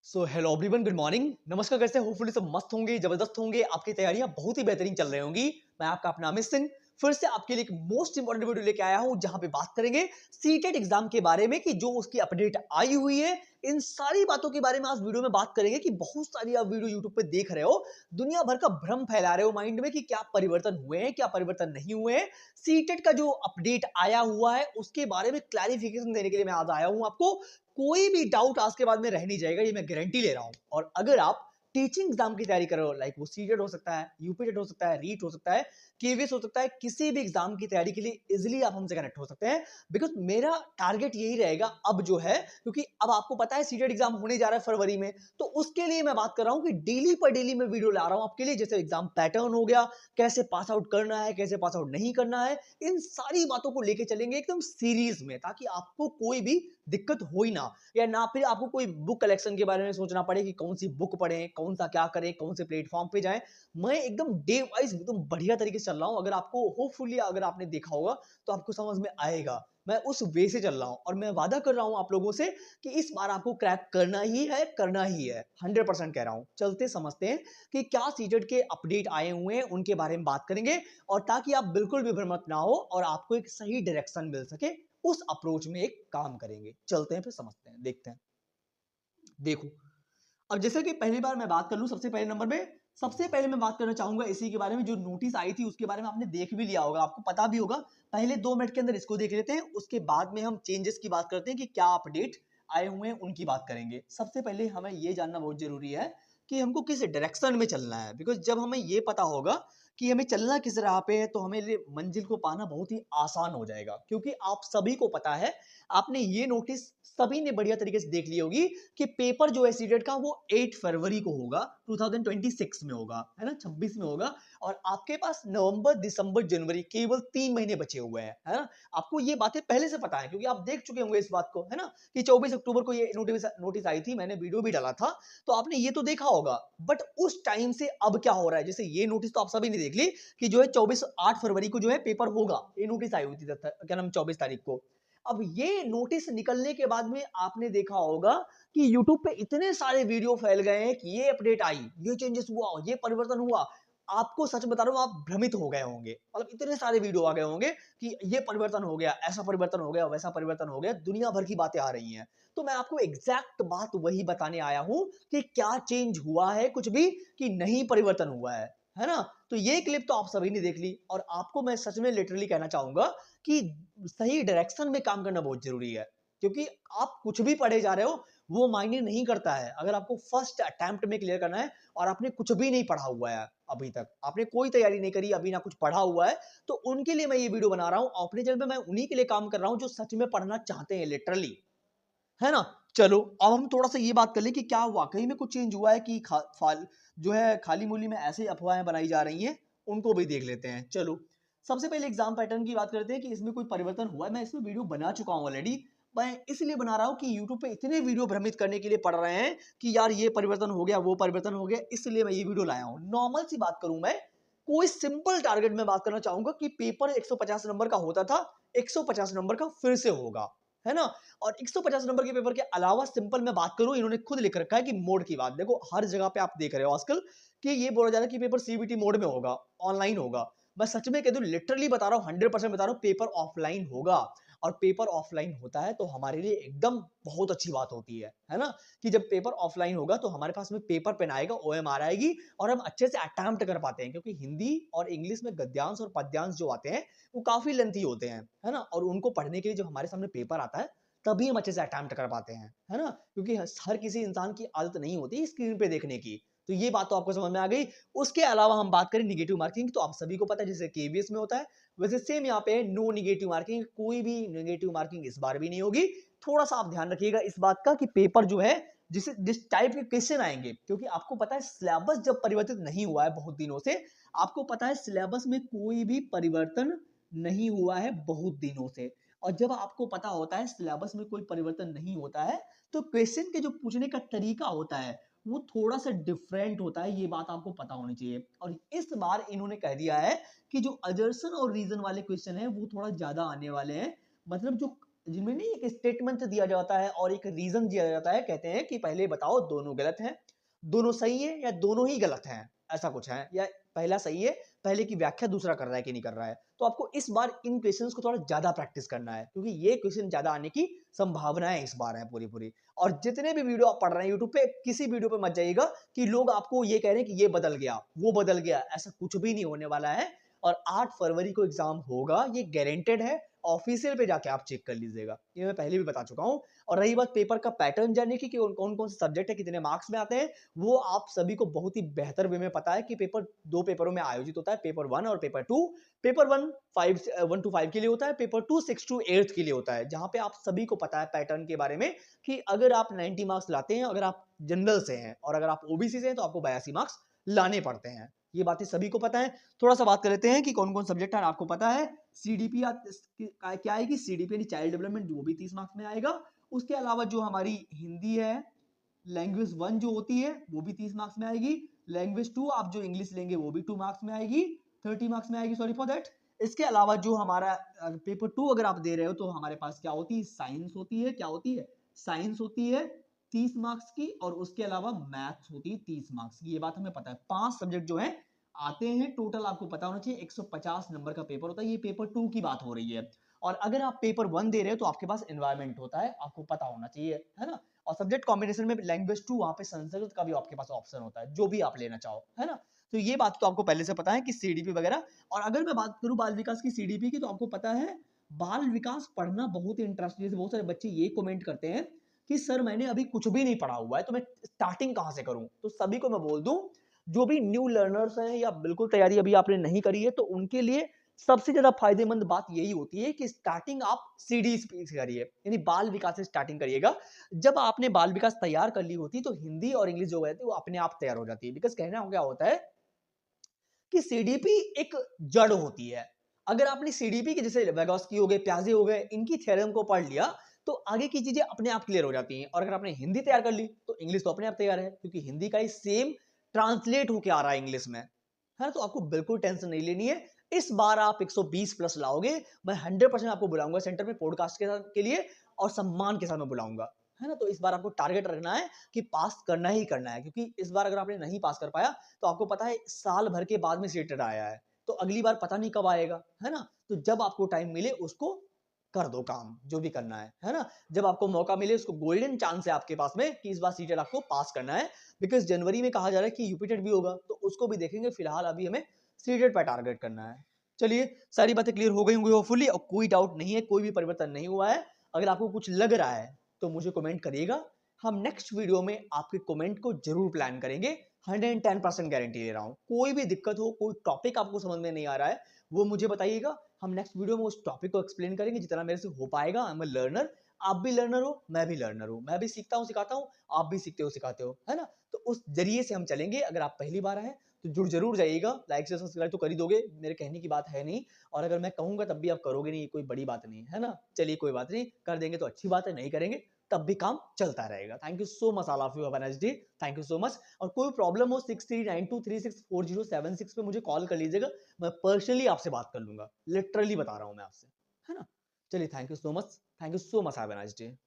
Hello everyone, good morning. नमस्कार। कैसे? Hopefully सब मस्त होंगे, जबरदस्त होंगे। आपकी तैयारियां बहुत ही बेहतरीन चल रही होंगी। मैं आपका अपना अमित सिंह फिर से आपके लिए एक मोस्ट इंपोर्टेंट वीडियो लेके आया हूं, जहां पे बात करेंगे सीटेट एग्जाम के बारे में कि जो उसकी अपडेट आई हुई है। इन सारी बातों के बारे में आज वीडियो में बात करेंगे कि बहुत सारी आप वीडियो यूट्यूब पे देख रहे हो, दुनिया भर का भ्रम फैला रहे हो माइंड में कि क्या परिवर्तन हुए हैं, क्या परिवर्तन नहीं हुए हैं। सीटेट का जो अपडेट आया हुआ है उसके बारे में क्लैरिफिकेशन देने के लिए मैं आज आया हूं आपको। कोई भी डाउट आज के बाद में रह नहीं जाएगा, ये मैं गारंटी ले रहा हूं। और अगर आप टीचिंग एग्जाम की तैयारी कर रहे हो, लाइक वो सीटेट हो सकता है, यूपीटेट हो सकता है, रीट हो सकता है, केवीएस हो सकता है, किसी भी एग्जाम की तैयारी के लिए इजीली आप हमसे कनेक्ट हो सकते हैं। बिकॉज मेरा टारगेट यही रहेगा अब जो है, क्योंकि अब आपको पता है सीटेट एग्जाम होने जा रहा है फरवरी में, तो उसके लिए मैं बात कर रहा हूं कि डेली पर डेली मैं वीडियो ला रहा हूं आपके लिए। जैसे एग्जाम पैटर्न हो गया, कैसे पास आउट करना है, कैसे पास आउट नहीं करना है, इन सारी बातों को लेके चलेंगे एकदम सीरीज में, ताकि आपको कोई भी दिक्कत हो ही ना, या ना फिर आपको कोई बुक कलेक्शन के बारे में सोचना पड़े कि कौन सी बुक पढ़ें, कौन सा क्या करें, कौन से प्लेटफॉर्म पे जाएं। मैं एकदम डे वाइज एकदम बढ़िया तरीके से चल रहा हूं। अगर आपको होपफुली अगर आपने देखा होगा तो आपको समझ में आएगा। मैं उस वे से चल रहा हूं और मैं वादा कर रहा हूं आप लोगों से कि इस बार आपको क्रैक करना ही है, करना ही है। 100% कह रहा हूं। चलते समझते हैं कि क्या सीटेट के अपडेट आए हुए हैं, उनके बारे में बात करेंगे, और ताकि आप बिल्कुल भी भ्रमित ना हो और आपको एक सही डायरेक्शन मिल सके, उस अप्रोच में एक काम करेंगे। चलते हैं, फिर समझते हैं, देखते हैं। देखो, अब जैसे कि पहली बार मैं बात कर लूं, सबसे पहले नंबर में सबसे पहले मैं बात करना चाहूंगा इसी के बारे में। जो नोटिस आई थी उसके बारे में आपने देख भी लिया होगा, आपको पता भी होगा। पहले 2 मिनट के अंदर इसको देख लेते हैं, उसके बाद में हम चेंजेस की बात करते हैं कि क्या अपडेट आए हुए हैं, उनकी बात करेंगे। सबसे पहले हमें यह जानना बहुत जरूरी है कि हमको किस डायरेक्शन में चलना है। बिकॉज जब हमें यह पता होगा कि हमें चलना किस राह पे है, तो हमें लिए मंजिल को पाना बहुत ही आसान हो जाएगा। क्योंकि आप सभी को पता है, आपने ये नोटिस सभी ने बढ़िया तरीके से देख ली होगी कि पेपर जो है सीटेट का वो 8 फरवरी को होगा, 2026 में होगा, है ना, 26 में होगा। और आपके पास नवंबर, दिसंबर, जनवरी केवल 3 महीने बचे हुए हैं, है ना। आपको ये बातें पहले से पता है, क्योंकि आप देख चुके होंगे इस बात को, है ना, कि 24 अक्टूबर को ये नोटिस आई थी, मैंने वीडियो भी डाला था, तो आपने ये तो देखा होगा। बट उस टाइम से अब क्या हो रहा है, जैसे ये नोटिस तो आप सभी ने देख ली कि जो है 8 फरवरी को जो है पेपर होगा, ये नोटिस आई हुई थी क्या नाम 24 तारीख को। अब ये नोटिस निकलने के बाद में आपने देखा होगा कि YouTube पे इतने सारे वीडियो फैल गए हैं कि ये अपडेट आई, ये चेंजेस हुआ, ये परिवर्तन हुआ। आपको सच बता रहा हूं, आप भ्रमित हो गए होंगे। मतलब इतने सारे वीडियो आ गए होंगे कि ये परिवर्तन हो गया, ऐसा परिवर्तन हो गया, वैसा परिवर्तन हो गया, दुनिया भर की बातें आ रही हैं। तो मैं आपको एग्जैक्ट बात वही बताने आया हूं कि क्या चेंज हुआ है, कुछ भी कि नहीं परिवर्तन हुआ है ना। तो ये क्लिप तो आप सभी ने देख ली, और आपको मैं सच में लिटरली कहना चाहूंगा कि सही डायरेक्शन में काम करना बहुत जरूरी है। क्योंकि आप कुछ भी पढ़े जा रहे हो वो मायने नहीं करता है। अगर आपको फर्स्ट अटेम्प्ट में क्लियर करना है और आपने कुछ भी नहीं पढ़ा हुआ है, अभी तक आपने कोई तैयारी नहीं करी, अभी ना कुछ पढ़ा हुआ है, तो उनके लिए मैं ये वीडियो बना रहा हूं। अपने चैनल पे मैं उन्हीं के लिए काम कर रहा हूं जो सच में पढ़ना चाहते हैं, लिटरली, है ना। चलो, अब हम थोड़ा सा ये बात कर ले कि क्या वाकई में कुछ चेंज हुआ है कि जो है खाली मूली में ऐसे अफवाहें बनाई जा रही हैं, उनको भी देख लेते हैं। चलो, सबसे पहले एग्जाम पैटर्न की बात करते हैं कि इसमें कोई परिवर्तन हुआ है। मैं इसमें वीडियो बना चुका हूं ऑलरेडी। मैं इसलिए बना रहा हूं कि यूट्यूब पे इतने वीडियो भ्रमित करने के लिए पड़ रहे हैं कि यार ये परिवर्तन हो गया, वो परिवर्तन हो गया, इसलिए मैं ये वीडियो लाया हूं। नॉर्मल सी बात करूं, मैं कोई सिंपल टारगेट में बात करना चाहूंगा कि पेपर 150 नंबर का होता था, 150 नंबर का फिर से होगा, है ना। और 150 नंबर के पेपर के अलावा सिंपल मैं बात करूं, इन्होंने खुद लिख रखा है कि मोड की बात। देखो, हर जगह पे आप देख रहे हो आजकल कि ये बोला जा रहा है कि पेपर सीबीटी मोड में होगा, ऑनलाइन होगा। मैं सच में कह दूं, लिटरली बता रहा हूं, 100% बता रहा हूं, पेपर ऑफलाइन होगा। और पेपर ऑफलाइन होता है तो हमारे लिए एकदम बहुत अच्छी बात होती है ना। कि जब पेपर ऑफलाइन होगा तो हमारे पास में पेपर पेन आएगा, ओएमआर आएगी, और हम अच्छे से अटेम्प्ट कर पाते हैं। क्योंकि हिंदी और इंग्लिश में गद्यांश और पद्यांश जो आते हैं वो काफी लेंथी होते हैं, है ना। और उनको पढ़ने के लिए जब हमारे सामने पेपर आता है तभी हम अच्छे से अटेम्प्ट कर पाते हैं, है ना। क्योंकि हर किसी इंसान की आदत नहीं होती स्क्रीन पे देखने की। तो ये बात तो आपको समझ में आ गई। उसके अलावा हम बात करें निगेटिव मार्किंग, तो आप सभी को पता है जैसे केवीएस में होता है, वैसे सेम यहाँ पे नो निगेटिव मार्किंग, कोई भी निगेटिव मार्किंग इस बार भी नहीं होगी। थोड़ा सा आप ध्यान रखिएगा इस बात का कि पेपर जो है जिस टाइप के क्वेश्चन आएंगे, क्योंकि आपको पता है सिलेबस जब परिवर्तित नहीं हुआ है बहुत दिनों से, आपको पता है सिलेबस में कोई भी परिवर्तन नहीं हुआ है बहुत दिनों से। और जब आपको पता होता है सिलेबस में कोई परिवर्तन नहीं होता है, तो क्वेश्चन के जो पूछने का तरीका होता है वो थोड़ा सा डिफरेंट होता है। ये बात आपको पता होनी चाहिए। और इस बार इन्होंने कह दिया है कि जो अजर्सन और रीजन वाले क्वेश्चन है वो थोड़ा ज्यादा आने वाले हैं। मतलब जो जिनमें नहीं एक स्टेटमेंट दिया जाता है और एक रीजन दिया जाता है, कहते हैं कि पहले बताओ दोनों गलत हैं, दोनों सही है या दोनों ही गलत हैं, ऐसा कुछ है, या पहला सही है, पहले की व्याख्या दूसरा कर रहा है कि नहीं कर रहा है। तो आपको इस बार इन क्वेश्चंस को थोड़ा ज्यादा प्रैक्टिस करना है, क्योंकि ये क्वेश्चन ज्यादा आने की संभावनाएं इस बार है पूरी पूरी। और जितने भी वीडियो आप पढ़ रहे हैं यूट्यूब पे, किसी वीडियो पे मत जाइएगा कि लोग आपको ये कह रहे हैं कि ये बदल गया वो बदल गया, ऐसा कुछ भी नहीं होने वाला है। और 8 फरवरी को एग्जाम होगा, ये गारंटेड है। ऑफिशियल पे जाके आप चेक कर लीजिएगा, ये मैं पहले भी बता चुका हूं। और रही बात पेपर का पैटर्न जानने की कि कौन कौन से सब्जेक्ट है कितने मार्क्स में आते हैं, वो आप सभी को बहुत ही बेहतर वे में पता है कि पेपर 2 पेपरों में आयोजित होता है, पेपर 1 और पेपर 2। पेपर 1 1 to 5 के लिए होता है, पेपर 2 6 to 8 के लिए होता है, जहां पे आप सभी को पता है पैटर्न के बारे में कि अगर आप 90 मार्क्स लाते हैं, अगर आप जनरल से हैं और अगर आप ओबीसी से हैं, तो आपको 82 मार्क्स लाने पड़ते हैं। ये बातें सभी को पता है। थोड़ा सा बात कर लेते हैं कि कौन कौन सब्जेक्ट है आपको पता है। सीडीपी क्या आएगी, सीडीपी यानी चाइल्ड डेवलपमेंट, वो भी 30 मार्क्स में आएगा। उसके अलावा जो हमारी हिंदी है, लैंग्वेज 1 जो होती है वो भी 30 मार्क्स में आएगी। लैंग्वेज 2 आप जो इंग्लिश लेंगे वो भी 2 मार्क्स में आएगी, 30 मार्क्स में आएगी, सॉरी फॉर दैट। इसके अलावा जो हमारा पेपर 2 अगर आप दे रहे हो तो हमारे पास क्या होती है, साइंस होती है। क्या होती है, साइंस होती है 30 मार्क्स की, और उसके अलावा मैथ्स होती है 30 मार्क्स की। ये बात हमें पता है। 5 सब्जेक्ट जो है आते हैं टोटल, आपको पता होना चाहिए 150 नंबर का पेपर होता है। ये पेपर 2 की बात हो रही है। और अगर आप पेपर 1 दे रहे हो तो आपके पास एनवायरमेंट होता है, आपको पता होना चाहिए, है ना। और सब्जेक्ट कॉम्बिनेशन में लैंग्वेज 2, वहां पे संस्कृत का भी आपके पास ऑप्शन होता है, जो भी आप लेना चाहो, है ना। तो ये बात तो आपको पहले से पता है कि सीडीपी वगैरह। और अगर मैं बात करूं बाल विकास की सीडीपी की, तो आपको पता है बाल विकास पढ़ना बहुत ही इंटरेस्टिंग। जैसे बहुत सारे बच्चे ये कमेंट करते हैं कि सर मैंने अभी कुछ भी नहीं पढ़ा हुआ है, तो मैं स्टार्टिंग कहां से करूं। तो सभी को मैं बोल दूं, जो भी न्यू लर्नर्स हैं या बिल्कुल तैयारी अभी आपने नहीं करी है, तो उनके लिए सबसे ज्यादा फायदेमंद बात यही होती है कि स्टार्टिंग आप सीडी से करिए, यानी बाल विकास से स्टार्टिंग करिएगा। जब आपने बाल विकास तैयार कर ली होती, तो हिंदी और इंग्लिश जो रहती है वो अपने आप तैयार हो जाती है। बिकॉज कहना क्या होता है कि सीडीपी एक जड़ होती है। अगर आपने सीडीपी के जैसे वेगोस्की हो गए, प्याजे हो गए, इनकी थ्योरम को पढ़ लिया, तो आगे की चीजें अपने आप क्लियर हो जाती हैं। और अगर आपने हिंदी तैयार कर ली, तो इंग्लिश तो अपने आप तैयार है, क्योंकि हिंदी का ही सेम ट्रांसलेट होके आ रहा है इंग्लिश में, है। तो आपको बिल्कुल टेंशन नहीं लेनी है। इस बार आप 120 प्लस लाओगे। मैं 100% आपको बुलाऊंगा सेंटर में पॉडकास्ट के लिए, और सम्मान के साथ मैं बुलाऊंगा, है ना। तो इस बार आपको टारगेट रखना है कि पास करना ही करना है, क्योंकि इस बार अगर आपने नहीं पास कर पाया, तो आपको पता है साल भर के बाद में सीटेड आया है, तो अगली बार पता नहीं कब आएगा, है ना। तो जब आपको टाइम मिले उसको कर दो काम, जो भी करना है ना। जब आपको मौका मिले, उसको गोल्डन चांस है आपके पास में कि इस बार सीटेड आपको पास करना है। बिकॉज जनवरी में कहा जा रहा है कि यूपीटेड भी होगा, तो उसको भी देखेंगे। फिलहाल अभी हमें सीटेड पर टारगेट करना है। चलिए, सारी बातें क्लियर हो गई होंगी होपफुली, और कोई डाउट नहीं है, कोई भी परिवर्तन नहीं हुआ है। अगर आपको कुछ लग रहा है तो मुझे कमेंट करिएगा। हम नेक्स्ट वीडियो में आपके कमेंट को जरूर प्लान करेंगे। 110% गारंटी ले रहा हूं। कोई भी दिक्कत हो, कोई टॉपिक आपको समझ में नहीं आ रहा है, वो मुझे बताइएगा। हम नेक्स्ट वीडियो में उस टॉपिक को एक्सप्लेन करेंगे जितना मेरे से हो पाएगा। आई एम अ लर्नर, आप भी लर्नर हो, मैं भी लर्नर हूं। मैं भी सीखता हूं सिखाता हूं, आप भी सीखते हो सिखाते हो, है ना। तो उस जरिए से हम चलेंगे। अगर आप पहली बार आए तो जुड़ जरूर जाइएगा। लाइक से सब्सक्राइब तो कर ही दोगे, मेरे कहने की बात है नहीं। और अगर मैं कहूंगा तब भी आप करोगे नहीं, कोई बड़ी बात नहीं है ना। चलिए, कोई बात नहीं, कर देंगे तो अच्छी बात है, नहीं करेंगे तब भी काम चलता रहेगा। Thank you so much all of you, have a nice day. Thank you so much. और कोई प्रॉब्लम हो 6392364076 पे मुझे कॉल कर लीजिएगा। मैं पर्सनली आपसे बात कर लूंगा, लिटरली बता रहा हूं मैं आपसे, है ना। चलिए, thank you so much, thank you so much, have a nice day.